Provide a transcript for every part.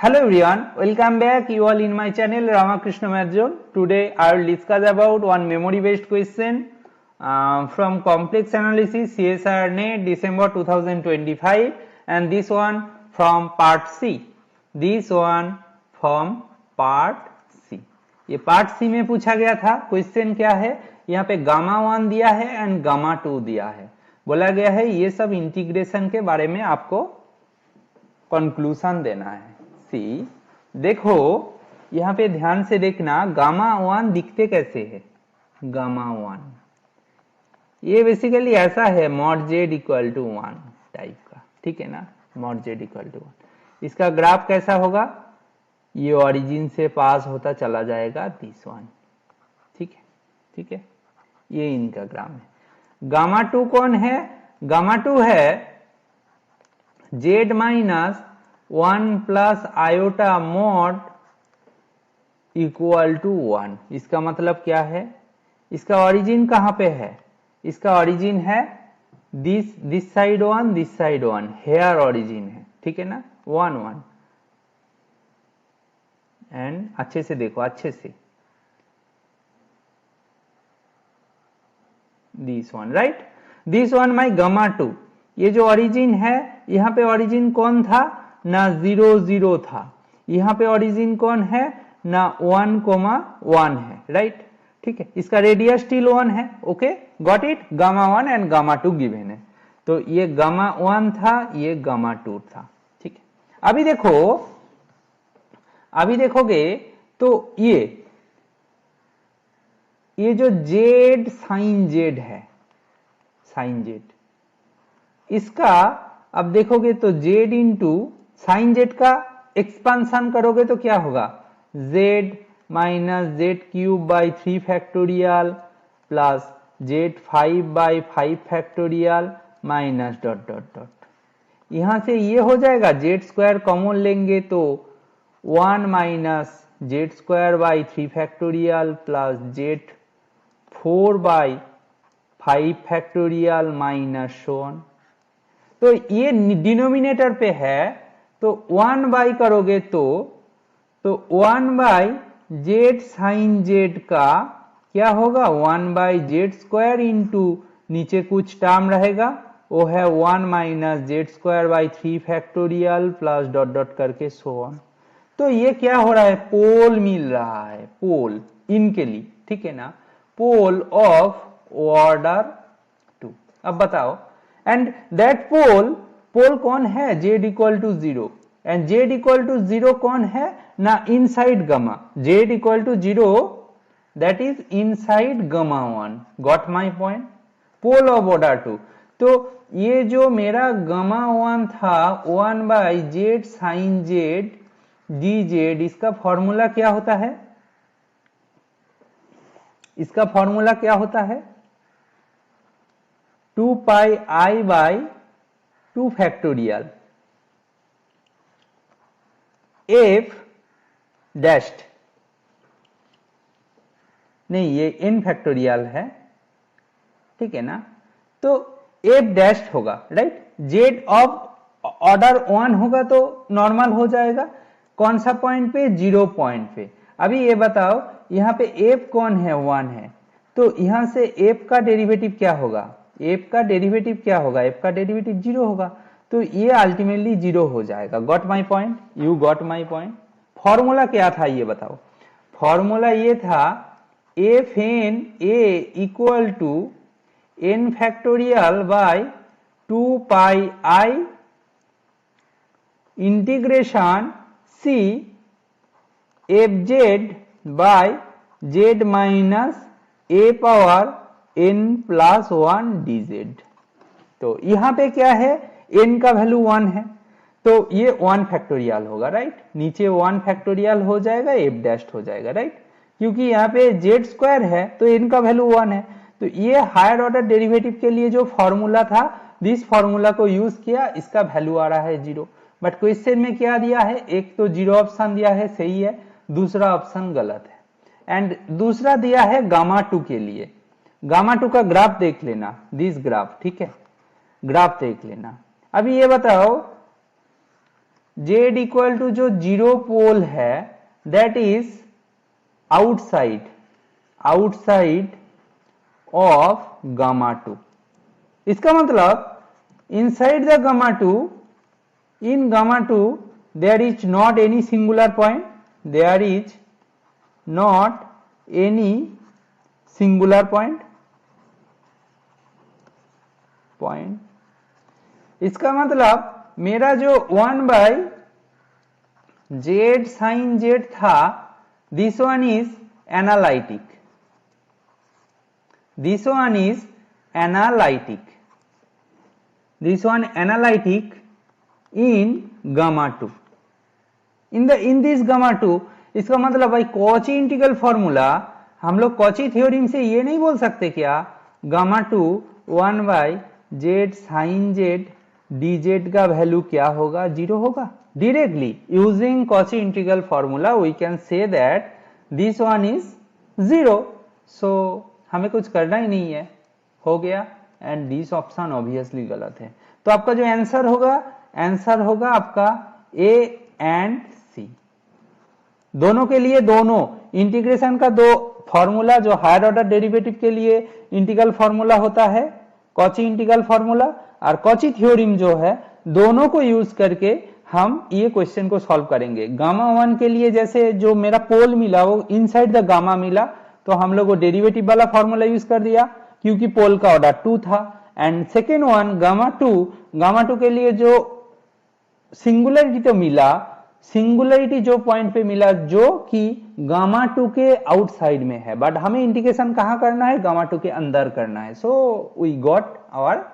Hello everyone, welcome back you all in my channel Ramakrishna Math Zone. Today I will discuss about one memory based question from complex analysis CSIR NET December 2025 and this one from part C. This one from part C. ये part सी में पूछा गया था। Question क्या है, यहाँ पे gamma 1 दिया है एंड गामा 2 दिया है। बोला गया है ये सब इंटीग्रेशन के बारे में आपको कंक्लूजन देना है। सी देखो यहाँ पे ध्यान से देखना, गामा 1 दिखते कैसे है। गामा 1 ये बेसिकली ऐसा है mod Z equal to 1 type का, ठीक है ना। मॉड जेड इक्वल टू 1 इसका ग्राफ कैसा होगा, ये ओरिजिन से पास होता चला जाएगा दिस वन, ठीक है, ठीक है। ये इनका ग्राफ है। गामा 2 कौन है, गामा 2 है Z minus 1 plus iota mod equal to 1। इसका मतलब क्या है, इसका ओरिजिन कहां पे है, इसका ओरिजिन है this side 1 this side 1, here origin है, ठीक है ना। 1 1 एंड अच्छे से देखो, अच्छे से this one, right. This one my gamma 2। ये जो ओरिजिन है, यहाँ पे ओरिजिन कौन था ना 0 0 था, यहाँ पे ओरिजिन कौन है ना 1 1 है, राइट, ठीक है। इसका रेडियस स्टिल 1 है, okay, got it. Gamma 1 and gamma 2 given है, तो ये गामा 1 था, ये गामा 2 था, ठीक है। अभी देखो, अभी देखोगे तो ये जो जेड साइन जेड है, साइन जेड, इसका अब देखोगे तो जेड इंटू साइन जेड का एक्सपांशन करोगे तो क्या होगा, Z minus Z cube by 3 factorial plus Z 5 by 5 factorial minus dot dot dot. यहां से ये हो जाएगा, जेड स्क्वायर कॉमन लेंगे तो 1 minus Z square by 3 factorial plus Z 4 by 5 factorial minus so on. तो ये डिनोमिनेटर पे है तो 1 बाई करोगे तो 1 बाई जेड साइन जेड का क्या होगा, 1 बाई जेड स्क्वायर इंटू नीचे कुछ टर्म रहेगा वो है 1 minus Z square by 3 factorial plus dot dot करके सो ऑन। तो ये क्या हो रहा है, पोल मिल रहा है, पोल इनके लिए, ठीक है ना, पोल ऑफ ऑर्डर 2। अब बताओ, एंड दैट पोल कौन है, Z equal to 0 and Z equal to 0 कौन है ना, inside gamma, Z equal to 0 that is inside gamma 1। Got my point, pole of order 2। तो ये जो मेरा गामा 1 था 1 by Z sine Z D Z, इसका फॉर्मूला क्या होता है, इसका फॉर्मूला क्या होता है 2 pi I by 2 factorial F dashed, नहीं ये एन फैक्टोरियल है, ठीक है ना। तो एफ डैश्ड होगा, राइट। जेड ऑफ ऑर्डर 1 होगा तो नॉर्मल हो जाएगा, कौन सा पॉइंट पे, 0 पॉइंट पे। अभी ये बताओ यहाँ पे एफ कौन है, 1 है, तो यहां से एफ का डेरिवेटिव क्या होगा, एफ का डेरिवेटिव क्या होगा, एफ का डेरिवेटिव 0 होगा, तो ये अल्टीमेटली 0 हो जाएगा। Got my point, you got my point. Formula क्या था ये बताओ, फॉर्मूला ये था F N A equal to N factorial by 2 pi I integration C F Z by Z minus A power N plus 1 D Z. तो यहां पे क्या है, एन का वैल्यू 1 है तो ये 1 फैक्टोरियल होगा, राइट। नीचे 1 फैक्टोरियल हो जाएगा, एफ डैश हो जाएगा, राइट, क्योंकि यहाँ पे जेड स्क्वायर है तो एन का वैल्यू 1 है। तो ये हायर ऑर्डर डेरिवेटिव के लिए जो फॉर्मूला था, दिस फॉर्मूला को यूज किया, इसका वैल्यू आ रहा है 0। बट क्वेश्चन में क्या दिया है, एक तो 0 ऑप्शन दिया है, सही है, दूसरा ऑप्शन गलत है। एंड दूसरा दिया है गामा 2 के लिए, गामा 2 का ग्राफ देख लेना, दिस ग्राफ, ठीक है, ग्राफ देख लेना। अभी ये बताओ z इक्वल टू जो जीरो पोल है that is outside of gamma 2। इसका मतलब inside the gamma 2, in gamma 2 there is not any singular point, there is not any singular point। इसका मतलब मेरा जो 1 बाय जेड साइन जेड था, this one is analytic, this one is analytic in gamma 2, in this gamma 2। इसका मतलब भाई Cauchy integral formula, हम लोग कॉची थ्योरम से ये नहीं बोल सकते क्या gamma 2 1 by Z sine Z D Z का वैल्यू क्या होगा, 0 होगा। Directly using Cauchy integral formula we can say that this one is 0। So हमें कुछ करना ही नहीं है, हो गया। एंड दिस ऑप्शन ऑब्वियसली गलत है। तो आपका जो आंसर होगा आपका ए एंड सी। दोनों के लिए, दोनों इंटीग्रेशन का दो फॉर्मूला, जो हायर ऑर्डर डेरिवेटिव के लिए इंटीग्रल फॉर्मूला होता है कॉची इंटीग्रल फॉर्मूला, और कॉची थ्योरम जो है, दोनों को यूज करके हम ये क्वेश्चन को सॉल्व करेंगे। गामा 1 के लिए जैसे जो मेरा पोल मिला वो इनसाइड द गामा मिला, तो हम लोग वो डेरिवेटिव वाला फॉर्मूला यूज कर दिया क्योंकि पोल का ऑर्डर 2 था। एंड सेकेंड वन गामा 2 के लिए जो सिंगुलरिटी तो मिला, सिंगुलरिटी जो पॉइंट पे मिला जो कि गामा 2 के आउटसाइड में है, बट हमें इंटीग्रेशन कहां करना है, गामा 2 के अंदर करना है। So we got our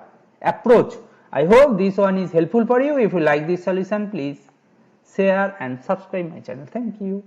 approach. I hope this one is helpful for you. If you like this solution, please share and subscribe my channel. Thank you.